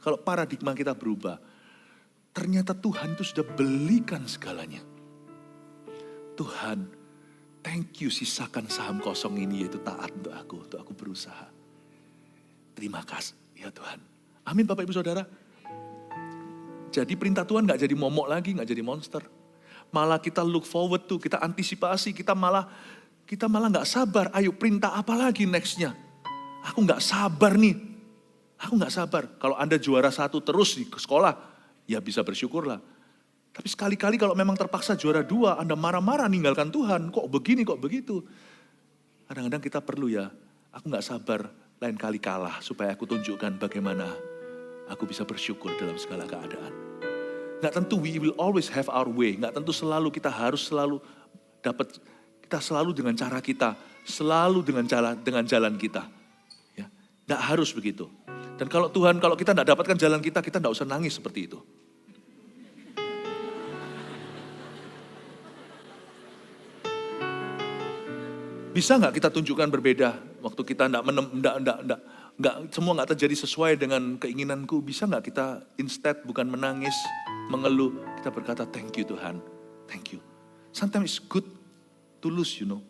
kalau paradigma kita berubah, ternyata Tuhan itu sudah belikan segalanya. Tuhan, thank you sisakan saham kosong ini yaitu taat untuk aku berusaha. Terima kasih ya Tuhan. Amin Bapak Ibu Saudara. Jadi perintah Tuhan gak jadi momok lagi, gak jadi monster. Malah kita look forward tuh, kita antisipasi, kita malah gak sabar. Ayo perintah apa lagi nextnya? Aku gak sabar nih. Aku gak sabar. Kalau Anda juara 1 terus di sekolah, ya bisa bersyukurlah. Tapi sekali-kali kalau memang terpaksa juara 2, Anda marah-marah ninggalkan Tuhan. Kok begini, kok begitu. Kadang-kadang kita perlu ya, aku gak sabar lain kali kalah supaya aku tunjukkan bagaimana aku bisa bersyukur dalam segala keadaan. Gak tentu we will always have our way. Gak tentu kita harus selalu dapat, kita selalu dengan cara kita. Selalu dengan jalan kita. Ya, gak harus begitu. Dan kalau kita gak dapatkan jalan kita gak usah nangis seperti itu. Bisa gak kita tunjukkan berbeda? Waktu kita semua gak terjadi sesuai dengan keinginanku. Bisa gak kita instead bukan menangis, mengeluh. Kita berkata thank you Tuhan. Thank you. Sometimes it's good to lose you know.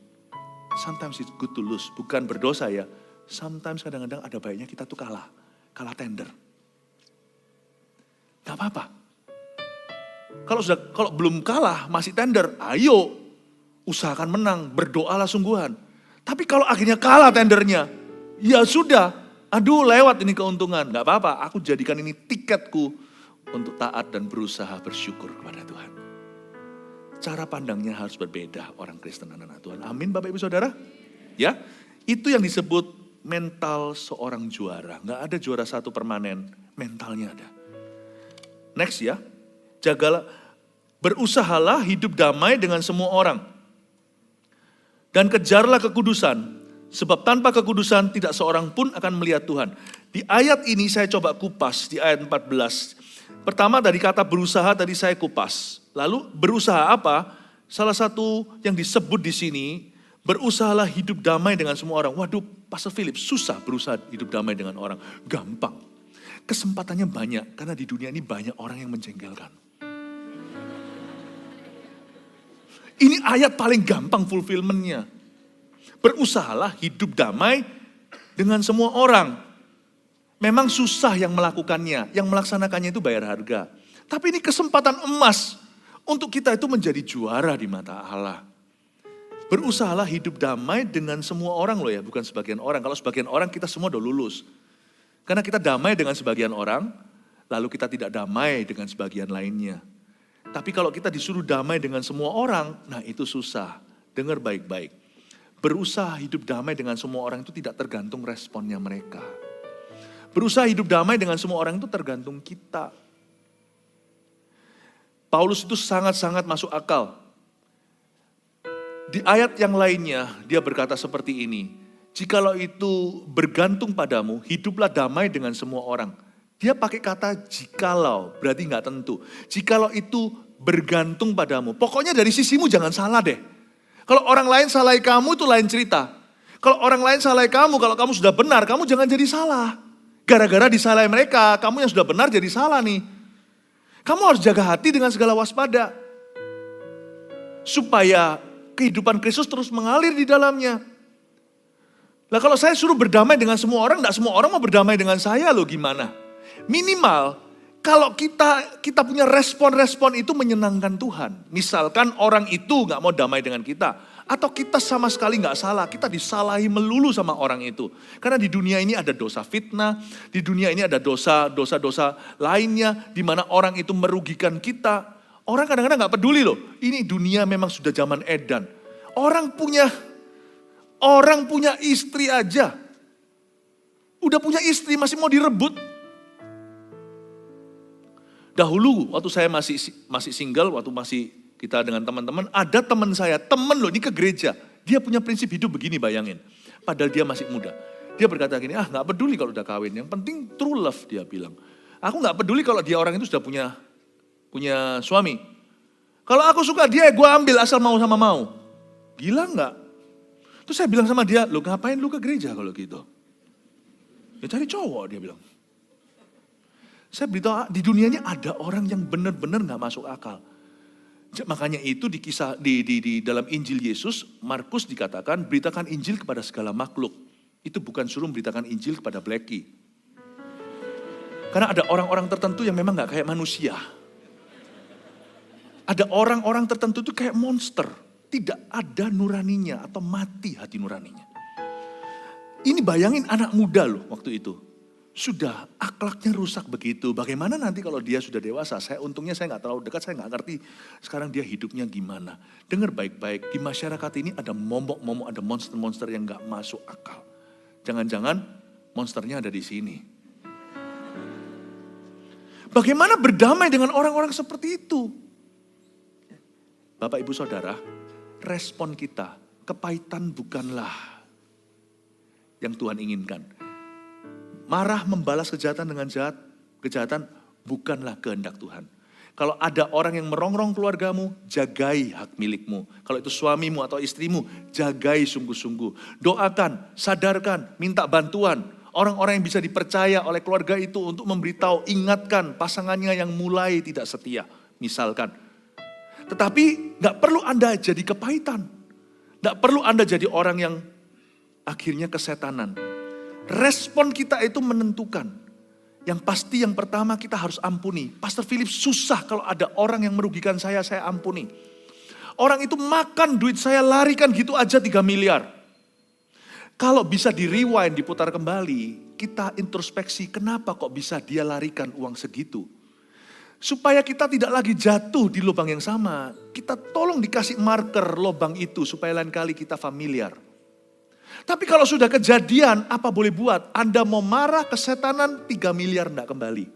Sometimes it's good to lose. Bukan berdosa ya. Sometimes kadang-kadang ada baiknya kita tuh kalah tender. Gak apa-apa. Kalau belum kalah masih tender, ayo. Usahakan menang, berdoalah sungguhan. Tapi kalau akhirnya kalah tendernya, ya sudah, aduh lewat ini keuntungan. Gak apa-apa, aku jadikan ini tiketku untuk taat dan berusaha bersyukur kepada Tuhan. Cara pandangnya harus berbeda orang Kristen dan anak Tuhan. Amin Bapak Ibu Saudara. Ya, itu yang disebut mental seorang juara. Gak ada juara 1 permanen, mentalnya ada. Next ya, berusahalah hidup damai dengan semua orang. Dan kejarlah kekudusan, sebab tanpa kekudusan tidak seorang pun akan melihat Tuhan. Di ayat ini saya coba kupas, di ayat 14. Pertama dari kata berusaha tadi saya kupas. Lalu berusaha apa? Salah satu yang disebut di sini, berusahalah hidup damai dengan semua orang. Waduh, Pastor Philip, susah berusaha hidup damai dengan orang. Gampang. Kesempatannya banyak, karena di dunia ini banyak orang yang menjengkelkan. Ini ayat paling gampang fulfillment-nya. Berusahalah hidup damai dengan semua orang. Memang susah yang melakukannya, yang melaksanakannya itu bayar harga. Tapi ini kesempatan emas untuk kita itu menjadi juara di mata Allah. Berusahalah hidup damai dengan semua orang loh ya, bukan sebagian orang. Kalau sebagian orang kita semua udah lulus. Karena kita damai dengan sebagian orang, lalu kita tidak damai dengan sebagian lainnya. Tapi kalau kita disuruh damai dengan semua orang, nah itu susah. Dengar baik-baik. Berusaha hidup damai dengan semua orang itu tidak tergantung responnya mereka. Berusaha hidup damai dengan semua orang itu tergantung kita. Paulus itu sangat-sangat masuk akal. Di ayat yang lainnya dia berkata seperti ini. Jikalau itu bergantung padamu, hiduplah damai dengan semua orang. Dia pakai kata jikalau, berarti nggak tentu. Jikalau itu bergantung padamu. Pokoknya dari sisimu jangan salah deh. Kalau orang lain salahi kamu itu lain cerita. Kalau orang lain salahi kamu, kalau kamu sudah benar, kamu jangan jadi salah. Gara-gara disalahi mereka, kamu yang sudah benar jadi salah nih. Kamu harus jaga hati dengan segala waspada. Supaya kehidupan Kristus terus mengalir di dalamnya. Nah kalau saya suruh berdamai dengan semua orang, enggak semua orang mau berdamai dengan saya loh gimana. Minimal kalau kita punya respon-respon itu menyenangkan Tuhan. Misalkan orang itu gak mau damai dengan kita. Atau kita sama sekali gak salah, kita disalahi melulu sama orang itu. Karena di dunia ini ada dosa fitnah, di dunia ini ada dosa-dosa lainnya, di mana orang itu merugikan kita. Orang kadang-kadang gak peduli loh, ini dunia memang sudah zaman edan. Orang punya istri aja, udah punya istri masih mau direbut. Dahulu waktu saya masih single, waktu masih kita dengan teman-teman, ada teman saya, teman loh ini ke gereja. Dia punya prinsip hidup begini, bayangin. Padahal dia masih muda. Dia berkata gini, gak peduli kalau udah kawin, yang penting true love, dia bilang. Aku gak peduli kalau dia orang itu sudah punya suami. Kalau aku suka dia, gue ambil asal mau sama mau. Gila gak? Terus saya bilang sama dia, lu ngapain lu ke gereja kalau gitu? Ya cari cowok, dia bilang. Saya beritahu di dunia ini ada orang yang benar-benar gak masuk akal. Makanya itu di dalam Injil Yesus, Markus dikatakan beritakan Injil kepada segala makhluk. Itu bukan suruh beritakan Injil kepada Blacky. Karena ada orang-orang tertentu yang memang gak kayak manusia. Ada orang-orang tertentu itu kayak monster. Tidak ada nuraninya atau mati hati nuraninya. Ini bayangin anak muda loh waktu itu. Sudah akhlaknya rusak begitu. Bagaimana nanti kalau dia sudah dewasa? Untungnya saya nggak terlalu dekat, saya nggak ngerti sekarang dia hidupnya gimana. Dengar baik-baik, di masyarakat ini ada momok-momok, ada monster-monster yang nggak masuk akal. Jangan-jangan monsternya ada di sini. Bagaimana berdamai dengan orang-orang seperti itu? Bapak, Ibu, Saudara, respon kita, kepahitan bukanlah yang Tuhan inginkan. Marah membalas kejahatan dengan kejahatan bukanlah kehendak Tuhan. Kalau ada orang yang merongrong keluargamu, jagai hak milikmu. Kalau itu suamimu atau istrimu, jagai sungguh-sungguh. Doakan, sadarkan, minta bantuan. Orang-orang yang bisa dipercaya oleh keluarga itu untuk memberitahu, ingatkan pasangannya yang mulai tidak setia. Misalkan. Tetapi gak perlu Anda jadi kepahitan. Gak perlu Anda jadi orang yang akhirnya kesetanan. Respon kita itu menentukan. Yang pasti yang pertama kita harus ampuni. Pastor Philip, susah kalau ada orang yang merugikan saya ampuni. Orang itu makan duit saya, larikan gitu aja 3 miliar. Kalau bisa di rewind, diputar kembali, kita introspeksi kenapa kok bisa dia larikan uang segitu. Supaya kita tidak lagi jatuh di lubang yang sama. Kita tolong dikasih marker lubang itu supaya lain kali kita familiar. Tapi kalau sudah kejadian, apa boleh buat? Anda mau marah kesetanan 3 miliar enggak kembali.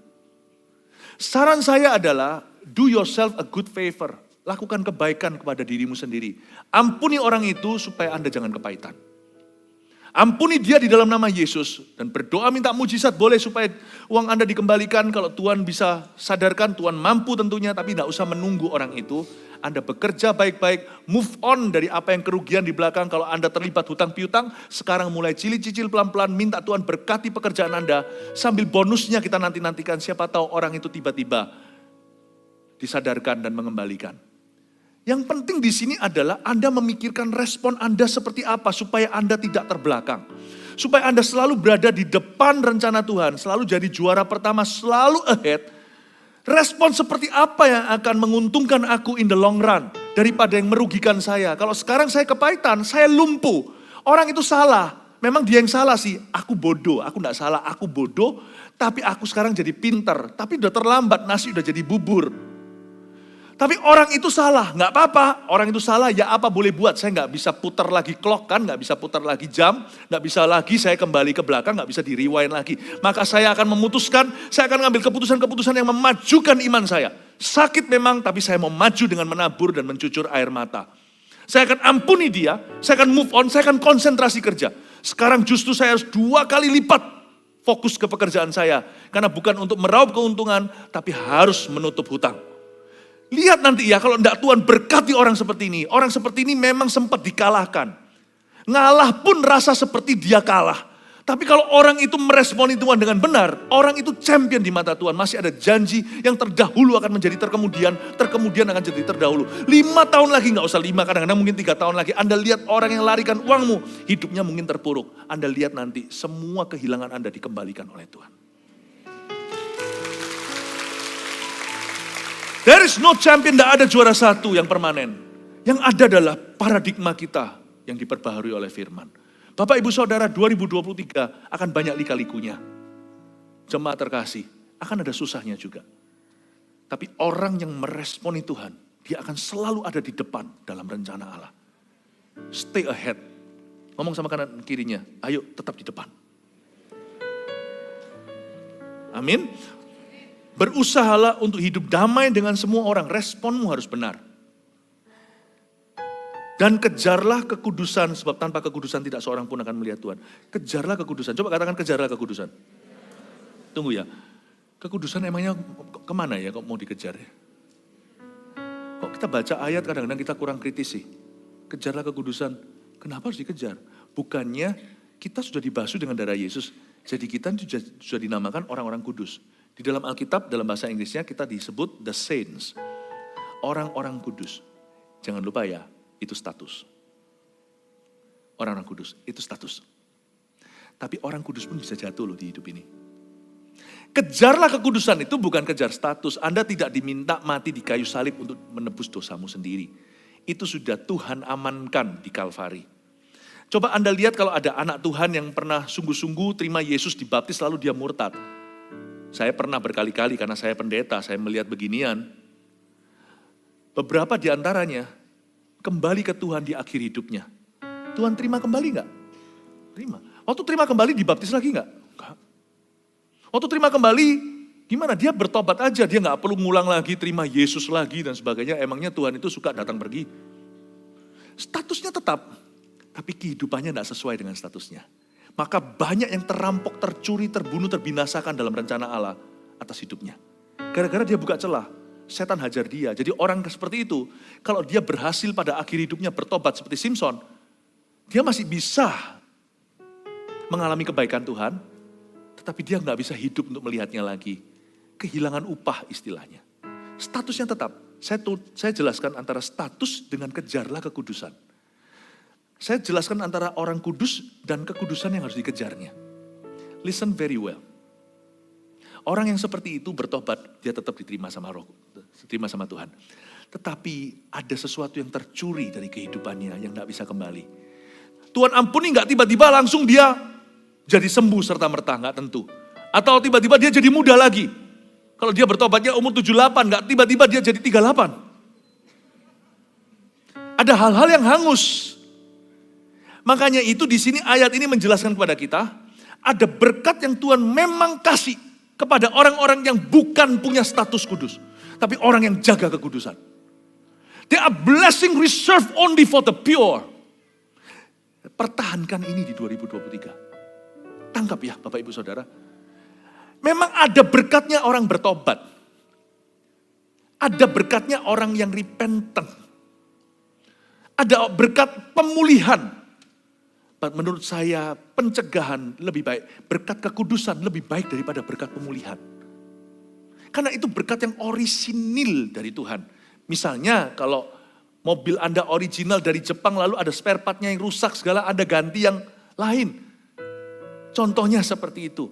Saran saya adalah, do yourself a good favor. Lakukan kebaikan kepada dirimu sendiri. Ampuni orang itu supaya Anda jangan kepahitan. Ampuni dia di dalam nama Yesus. Dan berdoa minta mujizat boleh supaya uang Anda dikembalikan. Kalau Tuhan bisa sadarkan, Tuhan mampu tentunya. Tapi tidak usah menunggu orang itu. Anda bekerja baik-baik, move on dari apa yang kerugian di belakang. Kalau Anda terlibat hutang piutang, sekarang mulai cicil pelan-pelan, minta Tuhan berkati pekerjaan Anda. Sambil bonusnya kita nantikan, siapa tahu orang itu tiba-tiba disadarkan dan mengembalikan. Yang penting di sini adalah Anda memikirkan respon Anda seperti apa supaya Anda tidak terbelakang. Supaya Anda selalu berada di depan rencana Tuhan, selalu jadi juara pertama, selalu ahead. Respon seperti apa yang akan menguntungkan aku in the long run daripada yang merugikan saya. Kalau sekarang saya kepahitan, saya lumpuh. Orang itu salah. Memang dia yang salah sih. Aku bodoh, aku enggak salah. Aku bodoh, tapi aku sekarang jadi pinter. Tapi udah terlambat, nasi udah jadi bubur. Tapi orang itu salah, nggak apa-apa. Orang itu salah, ya apa boleh buat. Saya nggak bisa putar lagi clock kan, nggak bisa putar lagi jam, nggak bisa lagi saya kembali ke belakang, nggak bisa di rewind lagi. Maka saya akan memutuskan, saya akan mengambil keputusan-keputusan yang memajukan iman saya. Sakit memang, tapi saya mau maju dengan menabur dan mencucur air mata. Saya akan ampuni dia, saya akan move on, saya akan konsentrasi kerja. Sekarang justru saya harus 2 kali lipat fokus ke pekerjaan saya. Karena bukan untuk meraup keuntungan, tapi harus menutup hutang. Lihat nanti ya, kalau tidak Tuhan berkati orang seperti ini. Orang seperti ini memang sempat dikalahkan. Ngalah pun rasa seperti dia kalah. Tapi kalau orang itu meresponi Tuhan dengan benar, orang itu champion di mata Tuhan. Masih ada janji yang terdahulu akan menjadi terkemudian akan jadi terdahulu. 5 tahun lagi, nggak usah 5, kadang-kadang mungkin 3 tahun lagi. Anda lihat orang yang larikan uangmu, hidupnya mungkin terpuruk. Anda lihat nanti semua kehilangan Anda dikembalikan oleh Tuhan. is no champion, tidak ada juara satu yang permanen. Yang ada adalah paradigma kita yang diperbaharui oleh firman. Bapak Ibu Saudara, 2023 akan banyak lika-likunya. Jemaat terkasih, akan ada susahnya juga. Tapi orang yang meresponi Tuhan, dia akan selalu ada di depan dalam rencana Allah. Stay ahead. Ngomong sama kanan kirinya, ayo tetap di depan. Amin. Berusahalah untuk hidup damai dengan semua orang. Responmu harus benar. Dan kejarlah kekudusan, sebab tanpa kekudusan tidak seorang pun akan melihat Tuhan. Kejarlah kekudusan. Coba katakan kejarlah kekudusan. Tunggu ya. Kekudusan emangnya kemana ya kok mau dikejar ya? Kok kita baca ayat kadang-kadang kita kurang kritis sih. Kejarlah kekudusan. Kenapa harus dikejar? Bukannya kita sudah dibasuh dengan darah Yesus. Jadi kita sudah dinamakan orang-orang kudus. Di dalam Alkitab, dalam bahasa Inggrisnya kita disebut the saints. Orang-orang kudus. Jangan lupa ya, itu status. Orang-orang kudus, itu status. Tapi orang kudus pun bisa jatuh loh di hidup ini. Kejarlah kekudusan itu bukan kejar status. Anda tidak diminta mati di kayu salib untuk menebus dosamu sendiri. Itu sudah Tuhan amankan di Kalvari. Coba Anda lihat kalau ada anak Tuhan yang pernah sungguh-sungguh terima Yesus dibaptis lalu dia murtad. Saya pernah berkali-kali karena saya pendeta, saya melihat beginian. Beberapa di antaranya kembali ke Tuhan di akhir hidupnya. Tuhan terima kembali enggak? Terima. Waktu terima kembali dibaptis lagi enggak? Enggak. Waktu terima kembali, gimana? Dia bertobat aja, dia enggak perlu ngulang lagi, terima Yesus lagi dan sebagainya. Emangnya Tuhan itu suka datang pergi? Statusnya tetap, tapi kehidupannya enggak sesuai dengan statusnya. Maka banyak yang terampok, tercuri, terbunuh, terbinasakan dalam rencana Allah atas hidupnya. Gara-gara dia buka celah, setan hajar dia. Jadi orang seperti itu, kalau dia berhasil pada akhir hidupnya bertobat seperti Simpson, dia masih bisa mengalami kebaikan Tuhan, tetapi dia nggak bisa hidup untuk melihatnya lagi. Kehilangan upah istilahnya. Statusnya tetap. Saya jelaskan antara status dengan kejarlah kekudusan. Saya jelaskan antara orang kudus dan kekudusan yang harus dikejarnya. Listen very well. Orang yang seperti itu bertobat, dia tetap diterima sama Tuhan. Tetapi ada sesuatu yang tercuri dari kehidupannya yang tidak bisa kembali. Tuhan ampuni nggak tiba-tiba langsung dia jadi sembuh serta-merta, nggak tentu. Atau tiba-tiba dia jadi muda lagi. Kalau dia bertobatnya umur 78, nggak tiba-tiba dia jadi 38. Ada hal-hal yang hangus. Makanya itu di sini ayat ini menjelaskan kepada kita, ada berkat yang Tuhan memang kasih kepada orang-orang yang bukan punya status kudus. Tapi orang yang jaga kekudusan. They are blessing reserved only for the pure. Pertahankan ini di 2023. Tangkap ya Bapak Ibu Saudara. Memang ada berkatnya orang bertobat. Ada berkatnya orang yang repentant. Ada berkat pemulihan. Menurut saya pencegahan lebih baik. Berkat kekudusan lebih baik daripada berkat pemulihan. Karena itu berkat yang orisinil dari Tuhan. Misalnya kalau mobil Anda original dari Jepang lalu ada spare partnya yang rusak segala, Anda ganti yang lain. Contohnya seperti itu.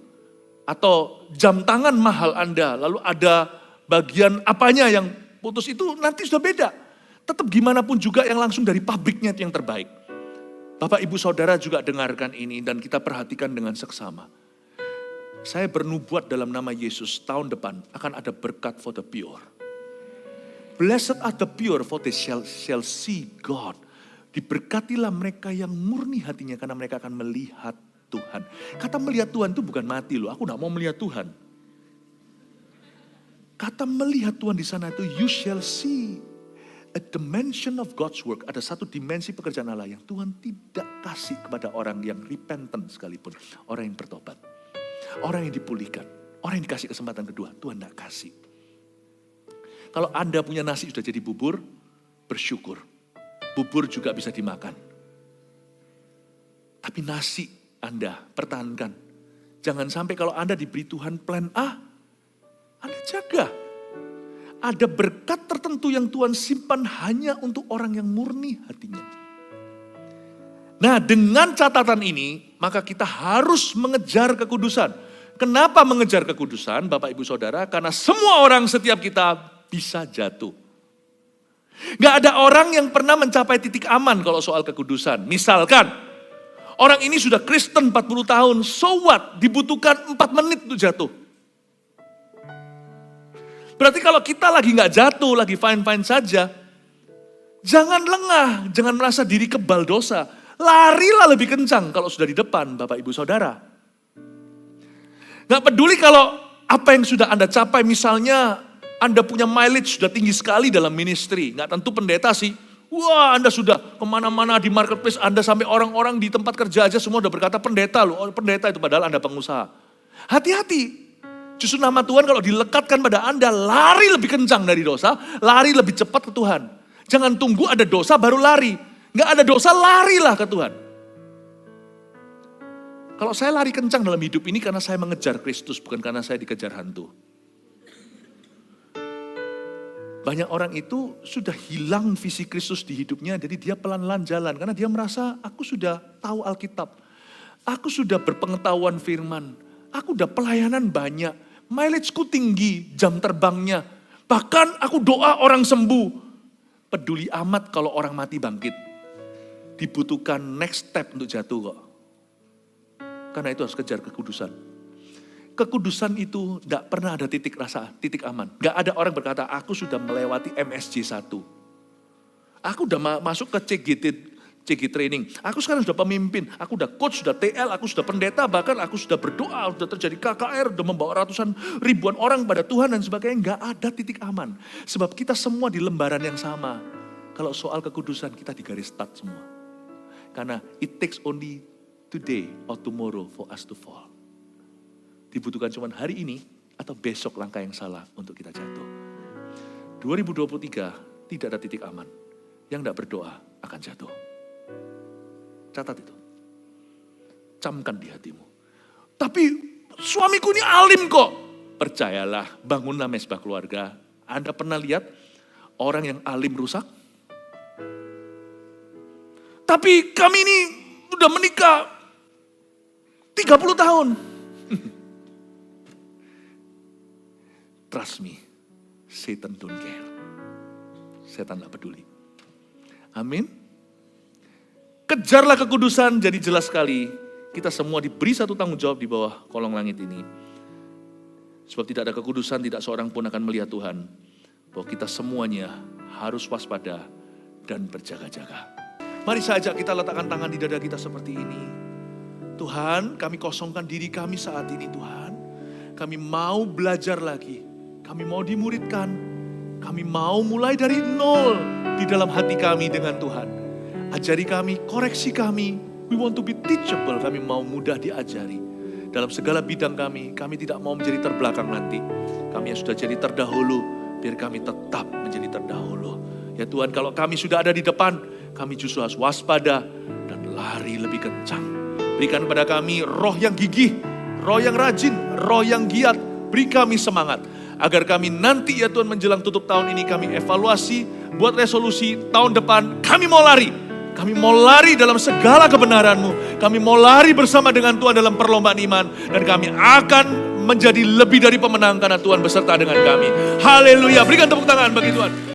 Atau jam tangan mahal Anda lalu ada bagian apanya yang putus, itu nanti sudah beda. Tetap gimana pun juga yang langsung dari pabriknya itu yang terbaik. Bapak Ibu Saudara juga dengarkan ini dan kita perhatikan dengan seksama. Saya bernubuat dalam nama Yesus tahun depan akan ada berkat for the pure. Blessed are the pure for they shall see God. Diberkatilah mereka yang murni hatinya karena mereka akan melihat Tuhan. Kata melihat Tuhan itu bukan mati loh, aku gak mau melihat Tuhan. Kata melihat Tuhan di sana itu you shall see. A dimension of God's work, ada satu dimensi pekerjaan Allah yang Tuhan tidak kasih kepada orang yang repentant sekalipun. Orang yang bertobat, orang yang dipulihkan, orang yang dikasih kesempatan kedua, Tuhan tidak kasih. Kalau Anda punya nasi sudah jadi bubur, bersyukur. Bubur juga bisa dimakan. Tapi nasi Anda pertahankan. Jangan sampai kalau Anda diberi Tuhan plan A, Anda jaga. Ada berkat tertentu yang Tuhan simpan hanya untuk orang yang murni hatinya. Nah, dengan catatan ini, maka kita harus mengejar kekudusan. Kenapa mengejar kekudusan, Bapak Ibu Saudara? Karena semua orang setiap kita bisa jatuh. Gak ada orang yang pernah mencapai titik aman kalau soal kekudusan. Misalkan, orang ini sudah Kristen 40 tahun, so what? Dibutuhkan 4 menit untuk jatuh. Berarti kalau kita lagi gak jatuh, lagi fine-fine saja, jangan lengah, jangan merasa diri kebal dosa. Larilah lebih kencang kalau sudah di depan Bapak Ibu Saudara. Gak peduli kalau apa yang sudah Anda capai, misalnya Anda punya mileage sudah tinggi sekali dalam ministry. Gak tentu pendeta sih. Wah, Anda sudah kemana-mana di marketplace, Anda sampai orang-orang di tempat kerja aja semua udah berkata pendeta loh. Pendeta itu padahal Anda pengusaha. Hati-hati. Justru nama Tuhan kalau dilekatkan pada Anda, lari lebih kencang dari dosa, lari lebih cepat ke Tuhan. Jangan tunggu ada dosa baru lari. Gak ada dosa, larilah ke Tuhan. Kalau saya lari kencang dalam hidup ini karena saya mengejar Kristus, bukan karena saya dikejar hantu. Banyak orang itu sudah hilang visi Kristus di hidupnya, jadi dia pelan-pelan jalan. Karena dia merasa, aku sudah tahu Alkitab. Aku sudah berpengetahuan firman. Aku udah pelayanan banyak. Mileage-ku tinggi, jam terbangnya. Bahkan aku doa orang sembuh. Peduli amat kalau orang mati bangkit. Dibutuhkan next step untuk jatuh kok. Karena itu harus kejar kekudusan. Kekudusan itu tidak pernah ada titik rasa, titik aman. Gak ada orang berkata, aku sudah melewati MSJ 1. Aku udah masuk ke CG training. Aku sekarang sudah pemimpin. Aku sudah coach, sudah TL, aku sudah pendeta. Bahkan aku sudah berdoa, sudah terjadi KKR, sudah membawa ratusan ribuan orang pada Tuhan dan sebagainya. Gak ada titik aman. Sebab kita semua di lembaran yang sama. Kalau soal kekudusan kita di garis start semua. Karena it takes only today or tomorrow for us to fall. Dibutuhkan cuma hari ini atau besok langkah yang salah untuk kita jatuh. 2023 tidak ada titik aman. Yang tidak berdoa akan jatuh. Catat itu. Camkan di hatimu. Tapi suamiku ini alim kok. Percayalah, bangunlah mesbah keluarga. Anda pernah lihat orang yang alim rusak? Tapi kami ini udah menikah 30 tahun. Trust me, Satan don't care. Setan gak peduli. Amin. Kejarlah kekudusan, jadi jelas sekali. Kita semua diberi satu tanggung jawab di bawah kolong langit ini. Sebab tidak ada kekudusan, tidak seorang pun akan melihat Tuhan. Bahwa kita semuanya harus waspada dan berjaga-jaga. Mari saja kita letakkan tangan di dada kita seperti ini. Tuhan, kami kosongkan diri kami saat ini Tuhan. Kami mau belajar lagi. Kami mau dimuridkan. Kami mau mulai dari nol di dalam hati kami dengan Tuhan. Ajari kami, koreksi kami. We want to be teachable. Kami mau mudah diajari. Dalam segala bidang kami tidak mau menjadi terbelakang nanti. Kami yang sudah jadi terdahulu, biar kami tetap menjadi terdahulu. Ya Tuhan, kalau kami sudah ada di depan, kami justru harus waspada dan lari lebih kencang. Berikan kepada kami roh yang gigih, roh yang rajin, roh yang giat. Beri kami semangat. Agar kami nanti ya Tuhan menjelang tutup tahun ini kami evaluasi, buat resolusi tahun depan kami mau lari. Kami mau lari dalam segala kebenaran-Mu. Kami mau lari bersama dengan Tuhan dalam perlombaan iman. Dan kami akan menjadi lebih dari pemenang karena Tuhan beserta dengan kami. Haleluya. Berikan tepuk tangan bagi Tuhan.